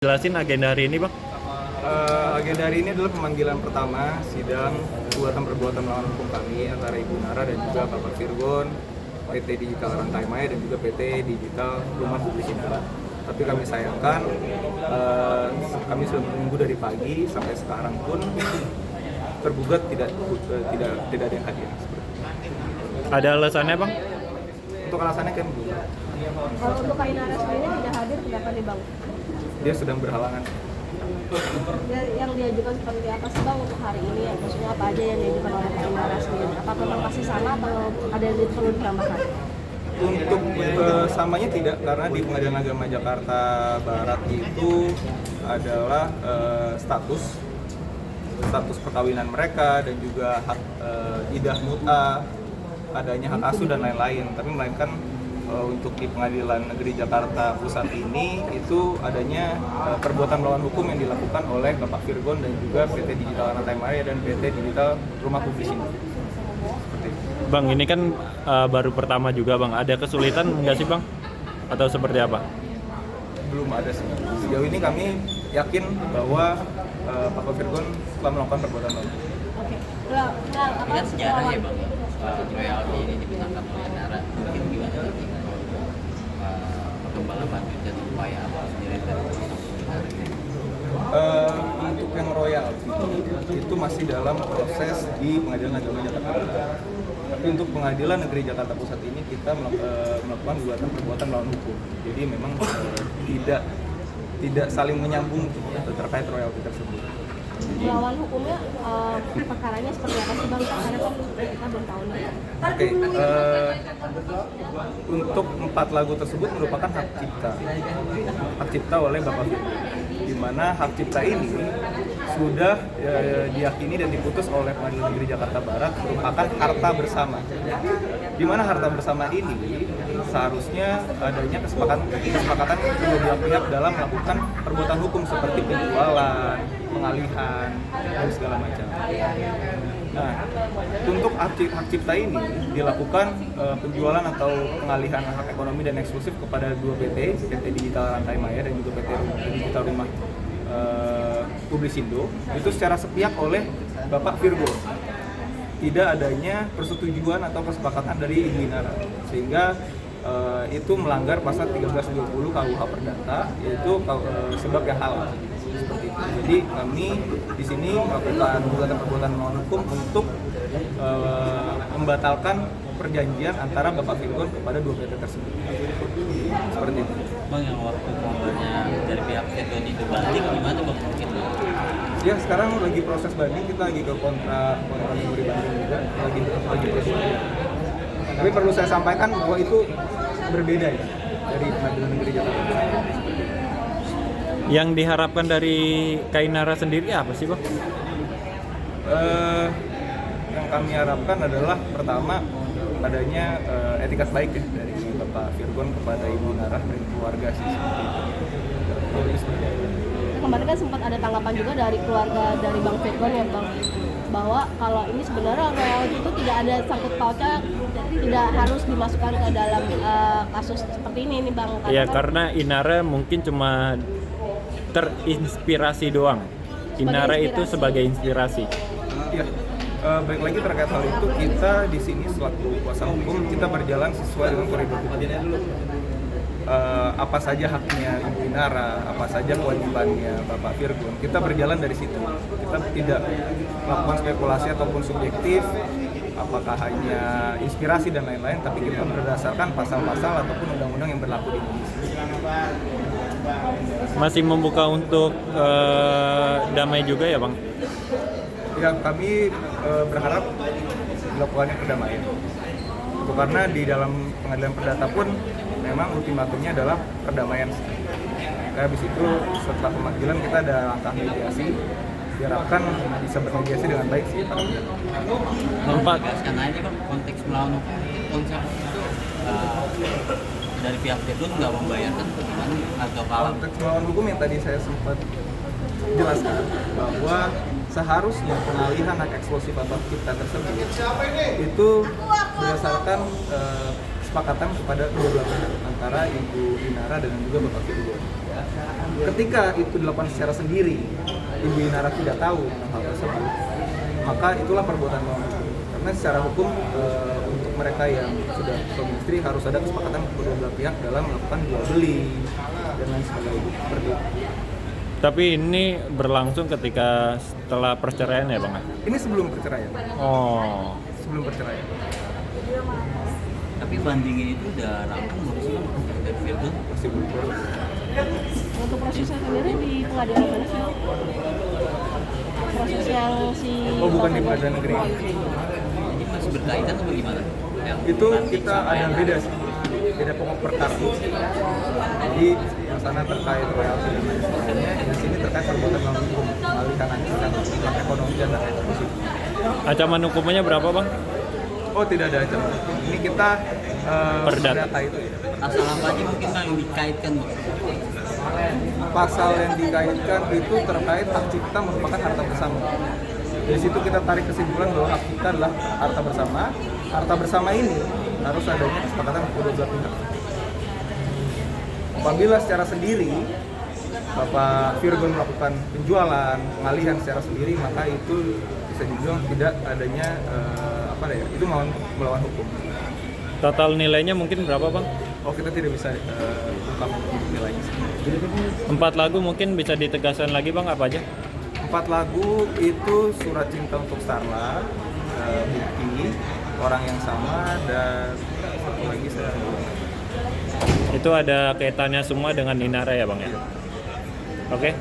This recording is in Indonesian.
Jelasin agenda hari ini, Bang. Agenda hari ini adalah pemanggilan pertama sidang perbuatan melawan hukum kami antara Ibu Nara dan juga Bapak Virgon, PT Digital Rantai Maya dan juga PT Digital Rumah Publik Indra. Tapi kami sayangkan kami sudah menunggu dari pagi sampai sekarang pun tergugat tidak ada yang hadir. Ada alasannya, Bang? Untuk alasannya kan belum. Kalau untuk Kak Inara sendiri tidak hadir, kenapa nih Bang? Dia sedang berhalangan. Yang diajukan seperti apa sih Bang untuk hari ini? Maksudnya apa aja yang diajukan oleh Kak Inara sendiri? Apa memang masih sama atau ada yang perlu ditambahkan? Untuk samanya tidak, karena di Pengadilan Agama Jakarta Barat itu adalah status perkawinan mereka dan juga hak idah muta, adanya hak asuh dan lain-lain. Tapi melainkan untuk di Pengadilan Negeri Jakarta Pusat ini itu adanya perbuatan melawan hukum yang dilakukan oleh Bapak Virgon dan juga PT Digital Rantai Maya dan PT Digital Rumah Publik Indra. Seperti itu. Bang, ini kan baru pertama juga, Bang. Ada kesulitan nggak sih, Bang? Atau seperti apa? Belum ada sih. Sejauh ini kami yakin bahwa Bapak Virgon telah melakukan perbuatan melawan hukum. Oke. Nah, Ini kan sejarah ya Bang, royalty ini ditangkap oleh Nara, mungkin gimana lagi perkembangan lanjut dan upaya apa sendiri dari Untuk yang royalti itu masih dalam proses di Pengadilan Agama Jakarta Pusat. Tapi untuk Pengadilan Negeri Jakarta Pusat ini kita melakukan gugatan perbuatan melawan hukum. Jadi memang tidak saling menyambung terkait royalti tersebut. melawan hukumnya perkaranya seperti apa sih Bang? Karena kan kita belum tahu nih. Oke, untuk 4 lagu tersebut merupakan hak cipta oleh Bapak Virgon, di mana hak cipta ini sudah diyakini dan diputus oleh Pengadilan Negeri Jakarta Barat merupakan harta bersama. Di mana harta bersama ini seharusnya adanya kesepakatan kedua belah pihak dalam melakukan perbuatan hukum seperti penjualan, pengalihan, dan segala macam. Nah, untuk hak cipta ini dilakukan penjualan atau pengalihan hak ekonomi dan eksklusif kepada dua PT Digital Rantai Maya dan juga PT Digital Rumah Publik Indo, itu secara sepihak oleh Bapak Virgon. Tidak adanya persetujuan atau kesepakatan dari Ibu Nara, sehingga itu melanggar pasal 1320 KUH Perdata, yaitu sebab yang halal. Seperti itu. Jadi kami di sini melakukan gugatan perbuatan melawan hukum untuk membatalkan perjanjian antara Bapak Virgon kepada dua PT tersebut. Seperti itu. Bang, yang waktu kabarnya dari pihak Virgon itu banding gimana Bang? Mungkin Ya, sekarang lagi proses banding, kita lagi ke kontra memori banding juga, lagi proses banding. Tapi perlu saya sampaikan bahwa itu berbeda ya dari Pengadilan Negeri Jakarta Pusat. Yang diharapkan dari Kak Inara sendiri apa sih, Bang? Yang kami harapkan adalah pertama adanya etikat baik ya dari Bapak Virgon kepada Ibu Nara dan keluarga sih, seperti itu. Jadi seperti itu. Kemarin kan sempat ada tanggapan juga dari keluarga dari Bang Virgon ya Bang, bahwa kalau ini sebenarnya royalti itu tidak ada sangkut pautnya, tidak harus dimasukkan ke dalam kasus seperti ini nih Bang. Ya, karena Inara mungkin cuma terinspirasi doang. Inara itu sebagai inspirasi. Ya, baik lagi terkait hal itu, kita di sini selaku kuasa hukum kita berjalan sesuai dengan koridor hukum. Apa saja haknya Ibu Nara, apa saja kewajibannya Bapak Virgon, kita berjalan dari situ. Kita tidak melakukan spekulasi ataupun subjektif, apakah hanya inspirasi dan lain-lain, tapi kita berdasarkan pasal-pasal ataupun undang-undang yang berlaku di Indonesia. Masih membuka untuk damai juga ya, Bang? Ya, kami berharap dilakukannya perdamaian. Itu karena di dalam pengadilan perdata pun memang ultimatumnya adalah perdamaian. Habis itu setelah pemanggilan kita ada langkah mediasi, diharapkan bisa bermediasi dengan baik sih para pihak. menegaskan aja Bang, konteks melawan hukum konsep itu dari pihak Virgon nggak membayarkan atau gimana atau kalah? Konteks melawan hukum yang tadi saya sempat jelaskan bahwa seharusnya pengalihan hak eksklusif atau cipta tersebut itu berdasarkan kesepakatan kepada kedua belah pihak antara Ibu Inara dan juga Bapak Virgon. Ketika itu dilakukan secara sendiri, Ibu Inara tidak tahu tentang hal tersebut, maka itulah perbuatan melawan hukum. Karena secara hukum untuk mereka yang sudah suami istri harus ada kesepakatan kedua belah pihak dalam melakukan jual beli dan lain sebagainya. Seperti itu. Tapi ini berlangsung ketika setelah perceraian ya bang? Ini sebelum perceraian. Oh, Sebelum perceraian. Tapi bandingin itu udah rampung belum sih bang dari Virgon? Masih belum proses. Untuk prosesnya sendiri di pengadilan mana sih? Proses yang si Oh, bukan di pengadilan negeri. Ini masih berkaitan atau gimana? Itu kita ada beda sih, beda pokok perkara. Jadi yang sana terkait royalti dan lain sebagainya, di sini terkait perbuatan melawan hukum, mengalihkan hak ekonomi dan hak eksklusif. ancaman hukumannya berapa bang? Oh, tidak ada ancaman. Ini kita Perdata. perdata itu ya. Asal apa aja mungkin bang yang dikaitkan bang? Pasal yang dikaitkan itu terkait hak cipta merupakan harta bersama. Dari situ kita tarik kesimpulan bahwa hak cipta adalah harta bersama. Harta bersama ini harus adanya kesepakatan kedua belah pihak. Apabila secara sendiri Bapak Virgon melakukan penjualan, pengalihan secara sendiri, maka itu bisa dibilang tidak adanya itu melawan hukum. Total nilainya mungkin berapa bang? Oh, kita tidak bisa ungkap nilainya. 4 lagu mungkin bisa ditegaskan lagi bang, apa aja? 4 lagu itu Surat Cinta untuk Starla, Bukti, Orang yang Sama, dan satu lagi saya Itu ada kaitannya semua dengan Inara ya bang ya? Oke.